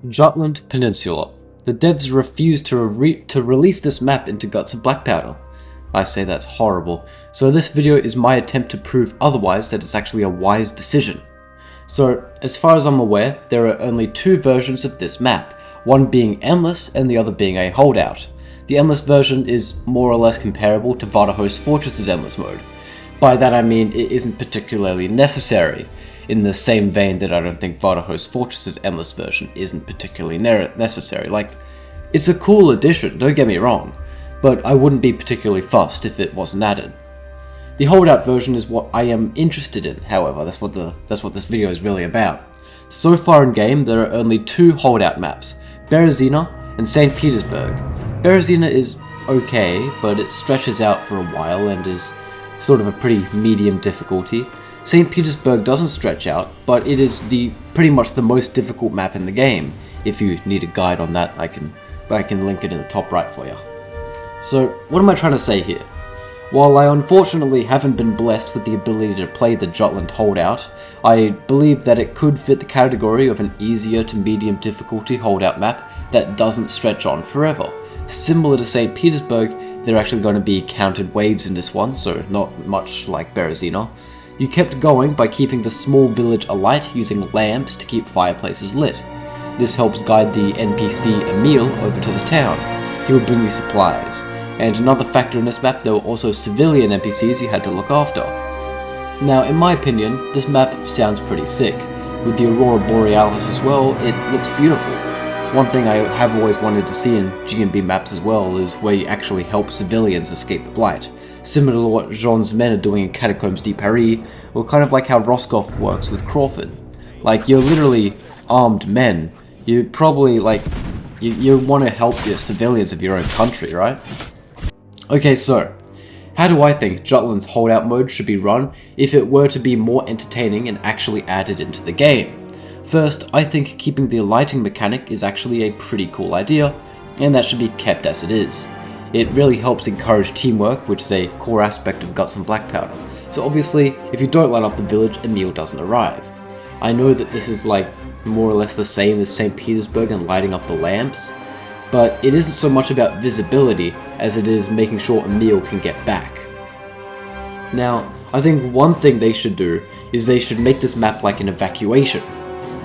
Jutland Peninsula. The devs refused to release this map into Guts of Blackpowder. I say that's horrible, so this video is my attempt to prove otherwise, that it's actually a wise decision. So, as far as I'm aware, there are only two versions of this map, one being endless and the other being a holdout. The endless version is more or less comparable to Vardahos Fortress's endless mode. By that I mean it isn't particularly necessary, in the same vein that I don't think Vardahos Fortress's endless version isn't particularly necessary. Like, it's a cool addition, don't get me wrong, but I wouldn't be particularly fussed if it wasn't added. The holdout version is what I am interested in, however, that's what this video is really about. So far in game, there are only two holdout maps, Berezina and St. Petersburg. Berezina is okay, but it stretches out for a while and is sort of a pretty medium difficulty. St. Petersburg doesn't stretch out, but it is pretty much the most difficult map in the game. If you need a guide on that, I can link it in the top right for you. So, what am I trying to say here? While I unfortunately haven't been blessed with the ability to play the Jutland holdout, I believe that it could fit the category of an easier to medium difficulty holdout map that doesn't stretch on forever. Similar to St. Petersburg, there are actually going to be counted waves in this one, so not much like Berezina. You kept going by keeping the small village alight using lamps to keep fireplaces lit. This helps guide the NPC Emil over to the town. He will bring you supplies. And another factor in this map, there were also civilian NPCs you had to look after. Now, in my opinion, this map sounds pretty sick. With the Aurora Borealis as well, it looks beautiful. One thing I have always wanted to see in G&B maps as well is where you actually help civilians escape the Blight. Similar to what Jean's men are doing in Catacombs de Paris, or kind of like how Roscoff works with Crawford. Like, you're literally armed men. You probably, you want to help your civilians of your own country, right? Okay, so, how do I think Jutland's holdout mode should be run if it were to be more entertaining and actually added into the game? First, I think keeping the lighting mechanic is actually a pretty cool idea, and that should be kept as it is. It really helps encourage teamwork, which is a core aspect of Guts and Blackpowder. So obviously, if you don't light up the village, Emil doesn't arrive. I know that this is like more or less the same as St. Petersburg and lighting up the lamps, but it isn't so much about visibility as it is making sure Emil can get back. Now, I think one thing they should do is they should make this map like an evacuation.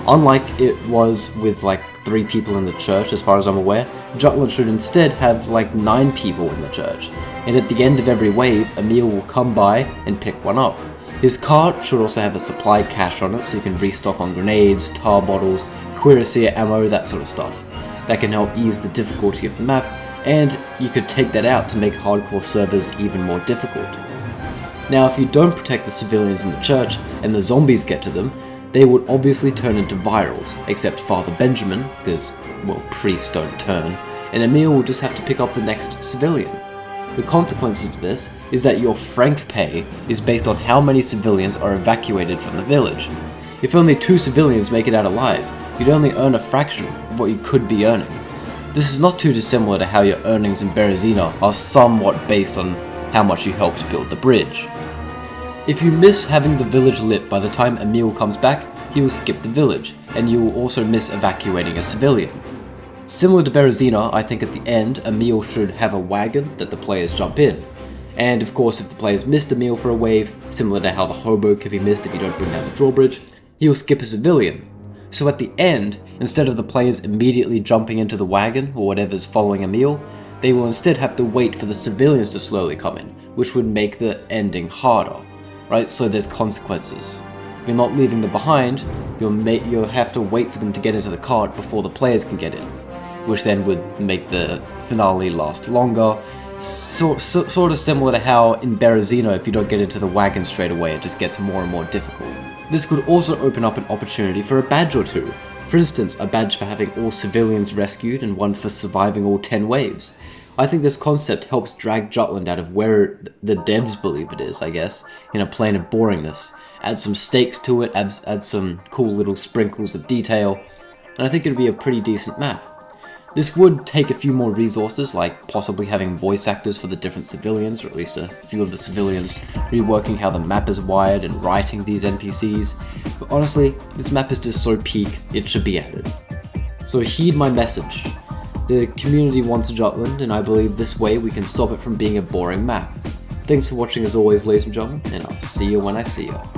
Unlike it was with like 3 people in the church, as far as I'm aware, Jutland should instead have like 9 people in the church, and at the end of every wave, Emil will come by and pick one up. His cart should also have a supply cache on it so you can restock on grenades, tar bottles, cuirassier ammo, that sort of stuff. That can help ease the difficulty of the map, and you could take that out to make hardcore servers even more difficult. Now, if you don't protect the civilians in the church and the zombies get to them, they would obviously turn into virals, except Father Benjamin, because, well, priests don't turn, and Emil will just have to pick up the next civilian. The consequences of this is that your frank pay is based on how many civilians are evacuated from the village. If only 2 civilians make it out alive, you'd only earn a fraction of what you could be earning. This is not too dissimilar to how your earnings in Berezina are somewhat based on how much you helped build the bridge. If you miss having the village lit by the time Emil comes back, he will skip the village, and you will also miss evacuating a civilian. Similar to Berezina, I think at the end, Emil should have a wagon that the players jump in. And of course, if the players missed Emil for a wave, similar to how the hobo can be missed if you don't bring down the drawbridge, he will skip a civilian. So at the end, instead of the players immediately jumping into the wagon or whatever's following Emil, they will instead have to wait for the civilians to slowly come in, which would make the ending harder. Right, so there's consequences. You're not leaving them behind, you'll have to wait for them to get into the cart before the players can get in, which then would make the finale last longer. Sort of similar to how in Berezina, if you don't get into the wagon straight away, it just gets more and more difficult. This could also open up an opportunity for a badge or two. For instance, a badge for having all civilians rescued and one for surviving all 10 waves. I think this concept helps drag Jutland out of where the devs believe it is, I guess, in a plane of boringness. Add some stakes to it, add some cool little sprinkles of detail, and I think it'd be a pretty decent map. This would take a few more resources, like possibly having voice actors for the different civilians, or at least a few of the civilians, reworking how the map is wired and writing these NPCs, but honestly, this map is just so peak, it should be added. So heed my message. The community wants Jutland, and I believe this way we can stop it from being a boring map. Thanks for watching as always, ladies and gentlemen, and I'll see you when I see you.